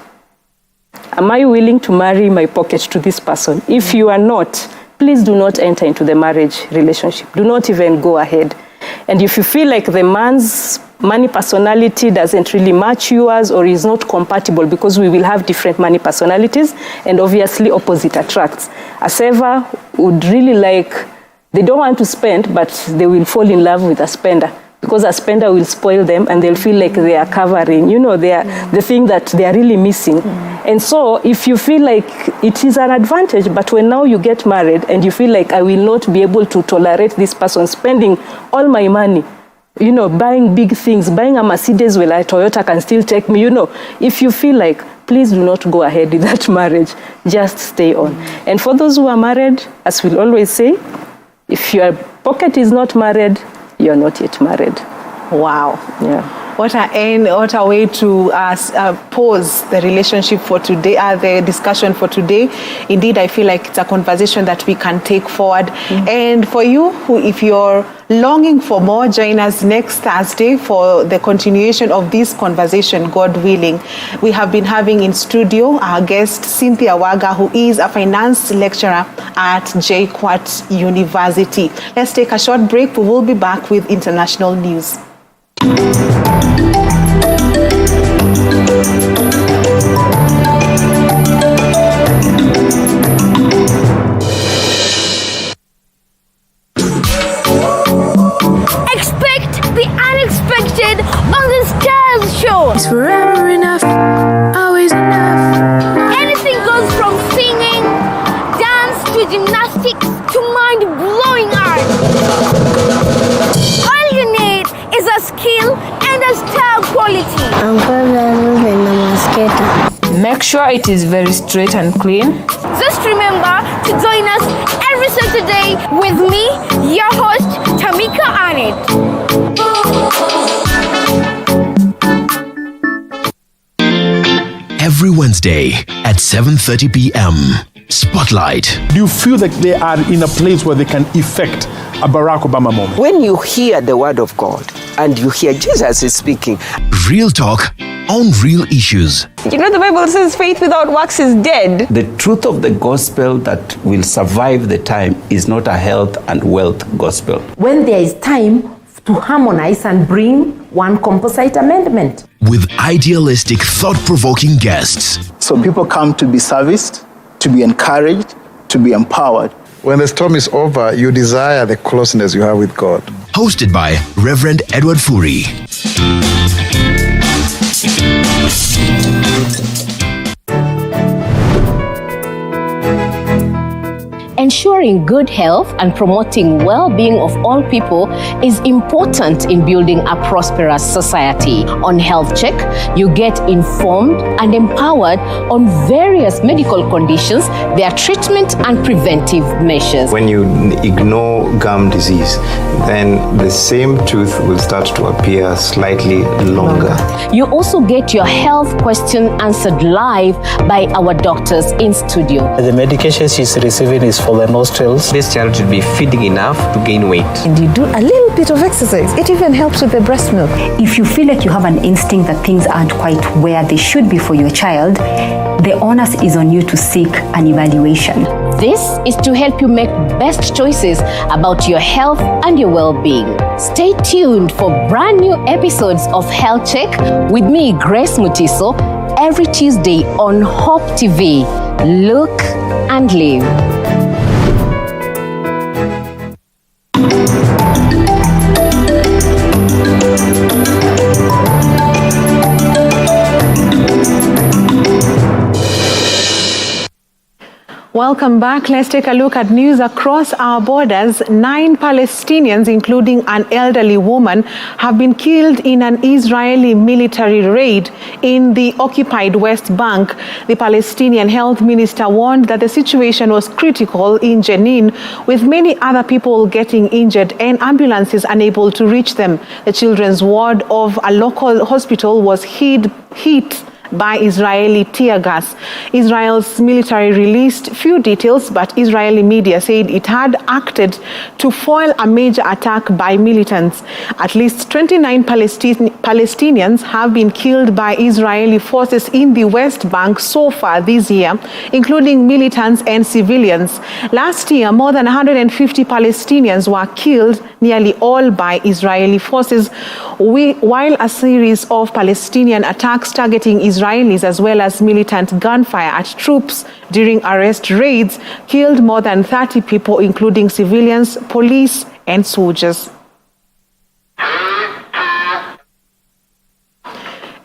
Am I willing to marry my pocket to this person? If you are not, please do not enter into the marriage relationship. Do not even go ahead. And if you feel like the man's money personality doesn't really match yours or is not compatible, because we will have different money personalities and obviously opposite attracts. A saver would really they don't want to spend, but they will fall in love with a spender, because a spender will spoil them and they'll feel like they are covering, the thing that they are really missing. And so if you feel like it is an advantage, but when now you get married and you feel like I will not be able to tolerate this person spending all my money, buying big things, buying a Mercedes while a Toyota can still take me, if you feel like, please do not go ahead with that marriage, just stay on. And for those who are married, as we'll always say, if your pocket is not married, you're not yet married. Wow. Yeah. What a way to pause the relationship for today, the discussion for today. Indeed, I feel like it's a conversation that we can take forward. And for you, if you're longing for more, join us next Thursday for the continuation of this conversation, God willing. We have been having in studio our guest, Cynthia Waga, who is a finance lecturer at JKUAT University. Let's take a short break. We will be back with international news. Expect the unexpected on the Stars Show. It's forever enough, always enough. Anything goes from singing, dance to gymnastics to mind-blowing art. All you need is a skill and a style quality. Make sure it is very straight and clean. Just remember to join us every Saturday with me, your host, Tamika Arnett. every Wednesday at 7:30 p.m. Spotlight. Do you feel like they are in a place where they can effect a Barack Obama moment? When you hear the word of God and you hear Jesus is speaking. Real talk on real issues. You know the Bible says faith without works is dead. The truth of the gospel that will survive the time is not a health and wealth gospel. When there is time to harmonize and bring one composite amendment. With idealistic, thought-provoking guests. So people come to be serviced, to be encouraged, to be empowered. When the storm is over, you desire the closeness you have with God. Hosted by Reverend Edward Furi. Ensuring good health and promoting well-being of all people is important in building a prosperous society. On Health Check, you get informed and empowered on various medical conditions, their treatment and preventive measures. When you ignore gum disease, then the same tooth will start to appear slightly longer. You also get your health question answered live by our doctors in studio. The medication she's receiving is for the nostrils. This child should be feeding enough to gain weight. And you do a little bit of exercise. It even helps with the breast milk. If you feel like you have an instinct that things aren't quite where they should be for your child, the onus is on you to seek an evaluation. This is to help you make best choices about your health and your well-being. Stay tuned for brand new episodes of Health Check with me, Grace Mutiso, every Tuesday on Hope TV. Look and live. Welcome back. Let's take a look at news across our borders. 9 Palestinians, including an elderly woman, have been killed in an Israeli military raid in the occupied West Bank. The Palestinian health minister warned that the situation was critical in Jenin, with many other people getting injured and ambulances unable to reach them. The children's ward of a local hospital was hit by Israeli tear gas. Israel's military released few details, but Israeli media said it had acted to foil a major attack by militants. At least 29 Palestinians have been killed by Israeli forces in the West Bank so far this year, including militants and civilians. Last year, more than 150 Palestinians were killed, nearly all by Israeli forces, while a series of Palestinian attacks targeting Israelis as well as militant gunfire at troops during arrest raids killed more than 30 people, including civilians, police, and soldiers.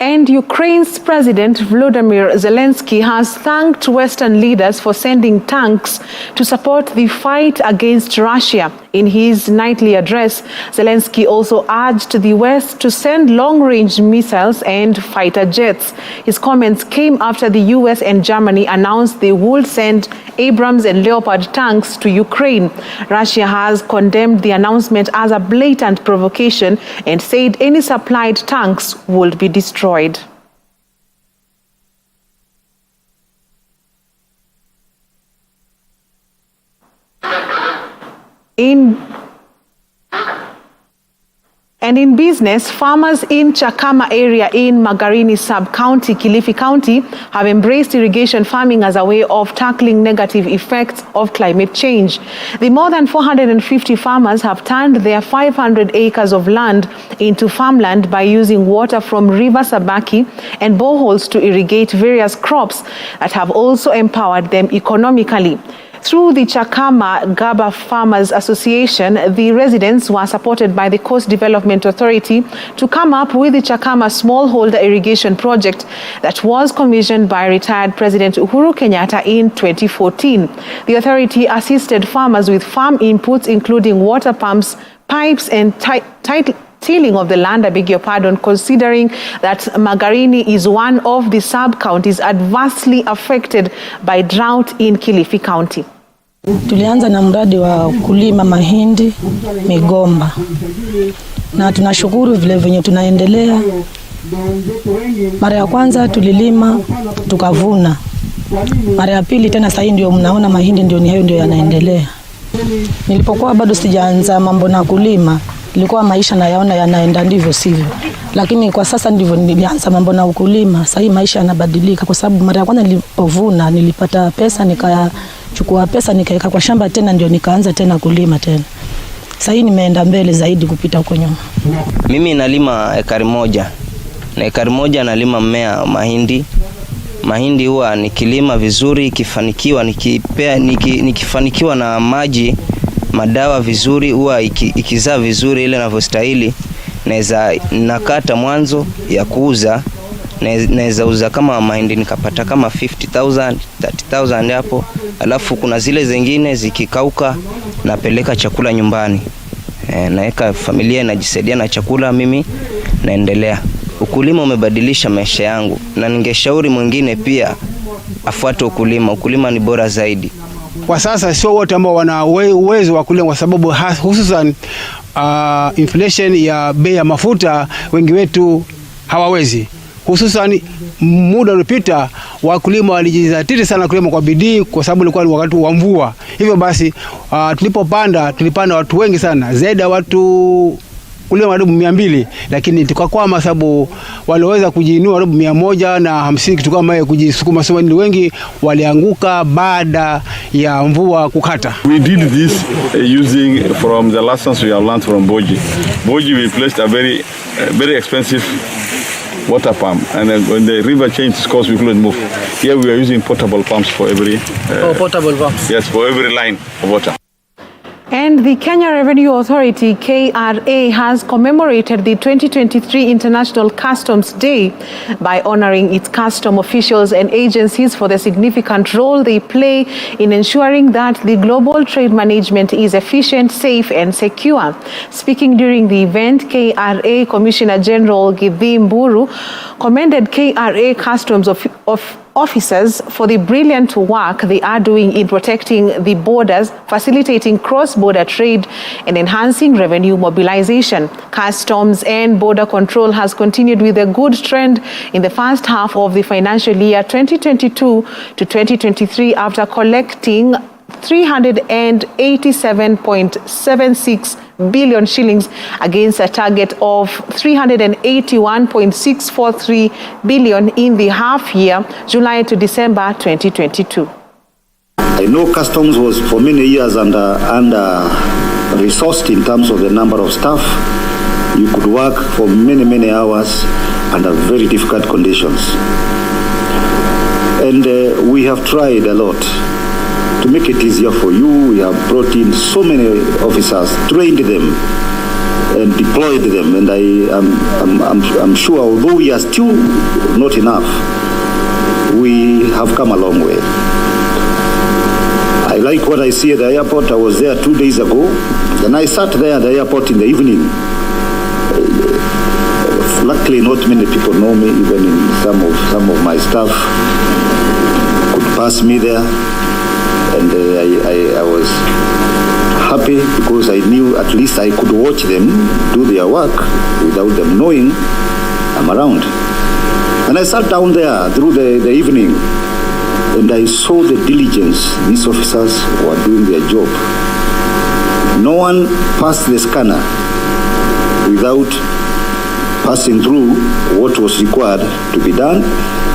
And Ukraine's President Volodymyr Zelensky has thanked Western leaders for sending tanks to support the fight against Russia. In his nightly address, Zelensky also urged the West to send long-range missiles and fighter jets. His comments came after the US and Germany announced they would send Abrams and Leopard tanks to Ukraine. Russia has condemned the announcement as a blatant provocation and said any supplied tanks would be destroyed. In business, farmers in Chakama area in Magarini sub-county, Kilifi County, have embraced irrigation farming as a way of tackling negative effects of climate change. The more than 450 farmers have turned their 500 acres of land into farmland by using water from River Sabaki and boreholes to irrigate various crops that have also empowered them economically. Through the Chakama Gaba Farmers Association, the residents were supported by the Coast Development Authority to come up with the Chakama Smallholder Irrigation Project that was commissioned by retired President Uhuru Kenyatta in 2014. The authority assisted farmers with farm inputs, including water pumps, pipes, and tilling of the land, considering that Magarini is one of the sub-counties adversely affected by drought in Kilifi County. Tulianza na mradi wa kulima mahindi, migomba. Na tunashukuru vile venye tunaendelea. Mara ya kwanza tulilima tukavuna. Mara ya pili tena sasa ndio mnaona mahindi ndio ni hayo ndio yanaendelea. Nilipokuwa bado sijaanza mambo na kulima, nilikuwa maisha nayaona yanaenda ndivyo sivyo. Lakini kwa sasa ndivyo nilianza mambo na ukulima. Sasa maisha yanabadilika kwa sababu mara ya kwanza nilipovuna nilipata pesa, nikachukua pesa nikaweka kwa shamba tena ndio nikaanza tena kulima tena. Sasa nimeenda mbele zaidi kupita huko nyuma. Mimi nalima ekari moja. Na ekari moja nalima mmea mahindi. Mahindi huwa nikilima vizuri, nikifanikiwa na maji, madawa vizuri, huwa ikizaa vizuri ile inavyostahili, naweza nakata mwanzo ya kuuza, naweza uza kama mahindi nikapata kama 50,000, 30,000 hapo. Alafu kuna zile zingine zikikauka napeleka chakula nyumbani. Naeka familia inajisaidia na chakula, mimi naendelea. Ukulima umebadilisha maisha yangu na ningeshauri mwingine pia afuate ukulima. Ukulima ni bora zaidi. Kwa sasa sio wote ambao wana uwezo wa kulima kwa sababu hususan inflation ya bei ya mafuta, wengi wetu hawawezi. Hususan muda uliopita wakulima walijizatiti sana kulima kwa bidii kwa sababu ilikuwa ni wakati wa mvua. Hivyo basi tulipanda watu wengi sana, zaidi ya watu kulima karibu 200, lakini tukakwama sababu waliweza kujiinua karibu 150 kitu kama hiyo kujisukuma, sema ni wengi walianguka baada ya mvua kukata. We did this using from the lessons we have learned from Boji. Boji we placed a very expensive water pump, and then when the river changed course we couldn't move. Here we are using portable pumps for every portable pumps. Yes, for every line of water. And the Kenya Revenue Authority, KRA, has commemorated the 2023 International Customs Day by honoring its custom officials and agencies for the significant role they play in ensuring that the global trade management is efficient, safe, and secure. Speaking during the event, KRA Commissioner General Githi Mburu commended KRA Customs officers for the brilliant work they are doing in protecting the borders, facilitating cross-border trade, and enhancing revenue mobilization. Customs and Border Control has continued with a good trend in the first half of the financial year 2022 to 2023 after collecting 387.76 billion shillings against a target of 381.643 billion in the half year, July to December 2022. I know customs was for many years under resourced in terms of the number of staff. You could work for many hours under very difficult conditions. And we have tried a lot to make it easier for you. We have brought in so many officers, trained them and deployed them, and I'm sure although we are still not enough, we have come a long way. I like what I see at the airport. I was there 2 days ago, and I sat there at the airport in the evening. Luckily, not many people know me, even in some of my staff could pass me there. And I was happy because I knew at least I could watch them do their work without them knowing I'm around. And I sat down there through the evening and I saw the diligence these officers were doing their job. No one passed the scanner without passing through what was required to be done.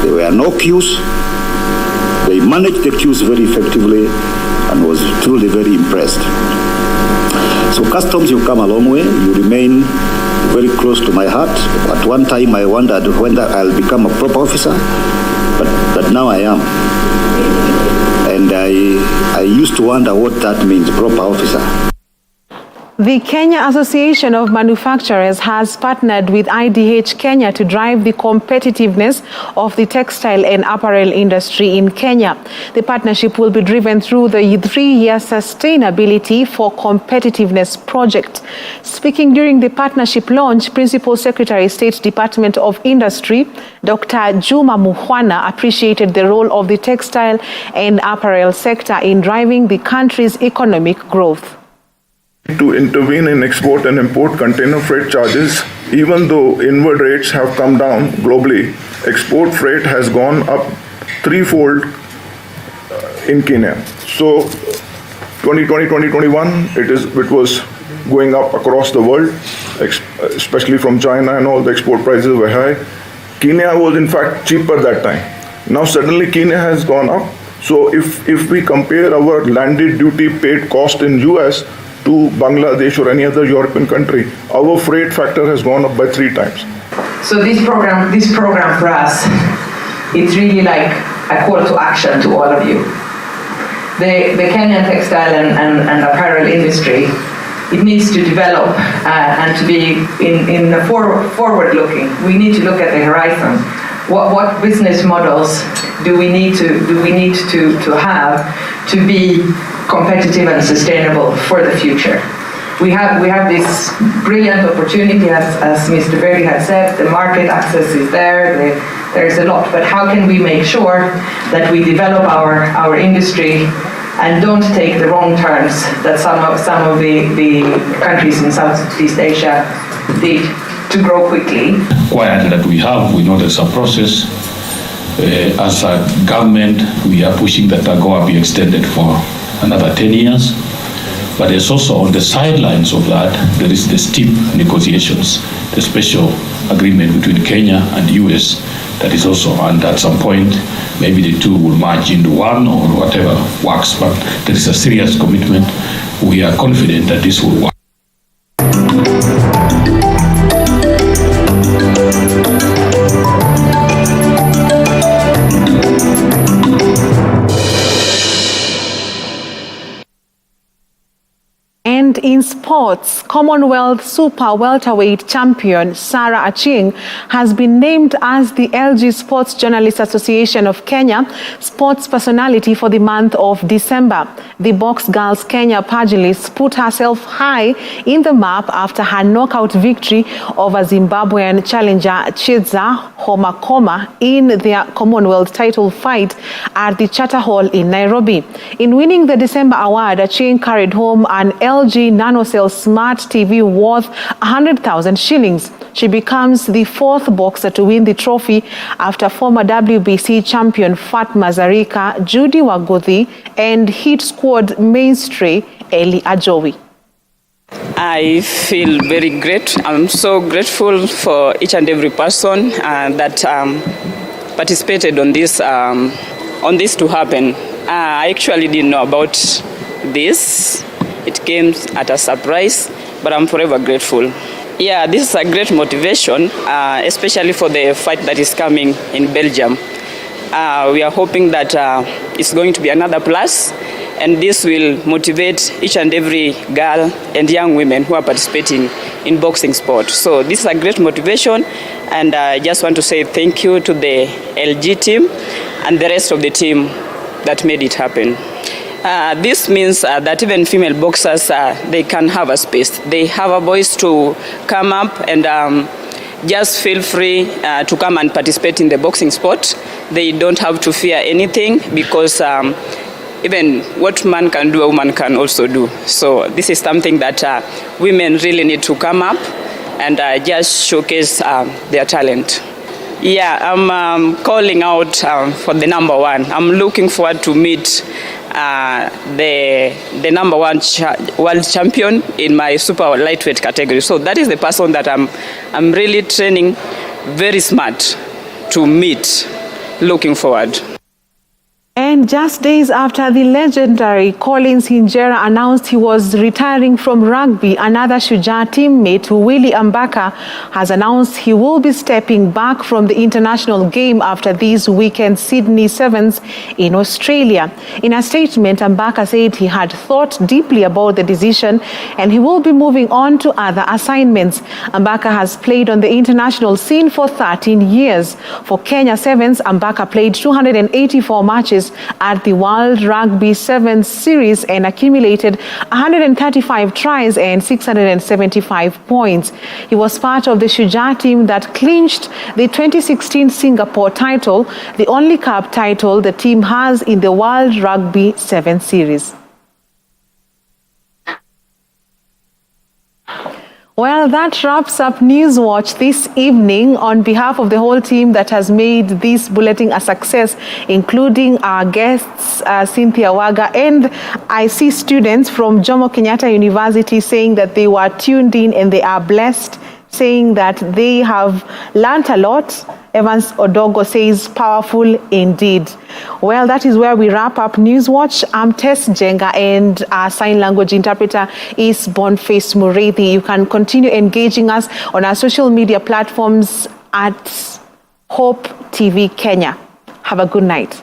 There were no queues. They managed the queues very effectively and was truly very impressed. So customs, you've come a long way. You remain very close to my heart. At one time I wondered when I'll become a proper officer, but now I am. And I used to wonder what that means, proper officer. The Kenya Association of Manufacturers has partnered with IDH Kenya to drive the competitiveness of the textile and apparel industry in Kenya. The partnership will be driven through the 3-year Sustainability for Competitiveness project. Speaking during the partnership launch, Principal Secretary, State Department of Industry, Dr. Juma Muhwana, appreciated the role of the textile and apparel sector in driving the country's economic growth. to intervene in export and import container freight charges. Even though inward rates have come down globally, export freight has gone up threefold in Kenya. So 2020-2021, it was going up across the world, especially from China, and all the export prices were high. Kenya was in fact cheaper that time. Now suddenly Kenya has gone up. So if we compare our landed duty paid cost in US to Bangladesh or any other European country, our freight factor has gone up by 3 times. So this program for us, it's really like a call to action to all of you. The Kenyan textile and apparel industry, it needs to develop and to be in the forward looking. We need to look at the horizon. What business models do we need to have to be competitive and sustainable for the future? We have this brilliant opportunity, as Mr. Berry had said. The market access is there. There's a lot, but how can we make sure that we develop our industry and don't take the wrong turns that some of the countries in Southeast Asia did to grow quickly? Quiet that we have, we know there's a process. As a government, we are pushing that AGOA be extended for another 10 years. But there's also on the sidelines of that, there is the steep negotiations, the special agreement between Kenya and US that is also, and at some point, maybe the two will merge into one or whatever works, but there is a serious commitment. We are confident that this will work. And in sports, Commonwealth Super Welterweight champion Sarah Aching has been named as the LG Sports Journalists Association of Kenya sports personality for the month of December. The Box Girls Kenya pugilist put herself high in the map after her knockout victory over Zimbabwean challenger Chidza Homakoma in their Commonwealth title fight at the Charter Hall in Nairobi. In winning the December award, Aching carried home an LG NanoCell Smart TV worth 100,000 shillings. She becomes the 4th boxer to win the trophy after former WBC champion Fatma Zarika, Judy Waguthi, and Hit Squad mainstay Eli Ajowi. I feel very great. I'm so grateful for each and every person that participated on this to happen. I actually didn't know about this. It came at a surprise, but I'm forever grateful. Yeah, this is a great motivation, especially for the fight that is coming in Belgium. We are hoping that it's going to be another plus, and this will motivate each and every girl and young women who are participating in boxing sport. So this is a great motivation, and I just want to say thank you to the LG team and the rest of the team that made it happen. This means that even female boxers, they can have a space. They have a voice to come up and just feel free to come and participate in the boxing sport. They don't have to fear anything because even what man can do, a woman can also do. So this is something that women really need to come up and just showcase their talent. Yeah, I'm calling out for the number 1. I'm looking forward to meet the number 1 world champion in my super lightweight category. So that is the person that I'm really training very smart to meet. Looking forward. And just days after the legendary Collins Hinjera announced he was retiring from rugby, another Shujaa teammate, Willie Ambaka, has announced he will be stepping back from the international game after this weekend Sydney Sevens in Australia. In a statement, Ambaka said he had thought deeply about the decision and he will be moving on to other assignments. Ambaka has played on the international scene for 13 years. For Kenya Sevens, Ambaka played 284 matches at the World Rugby Sevens Series and accumulated 135 tries and 675 points. He was part of the Shujaa team that clinched the 2016 Singapore title, the only cup title the team has in the World Rugby Sevens Series. Well, that wraps up Newswatch this evening. On behalf of the whole team that has made this bulletin a success, including our guests, Cynthia Waga, and I see students from Jomo Kenyatta University saying that they were tuned in and they are blessed, saying that they have learnt a lot. Evans Odogo says, powerful indeed. Well, that is where we wrap up Newswatch. I'm Tess Jenga, and our sign language interpreter is Boniface Mureithi. You can continue engaging us on our social media platforms at Hope TV Kenya. Have a good night.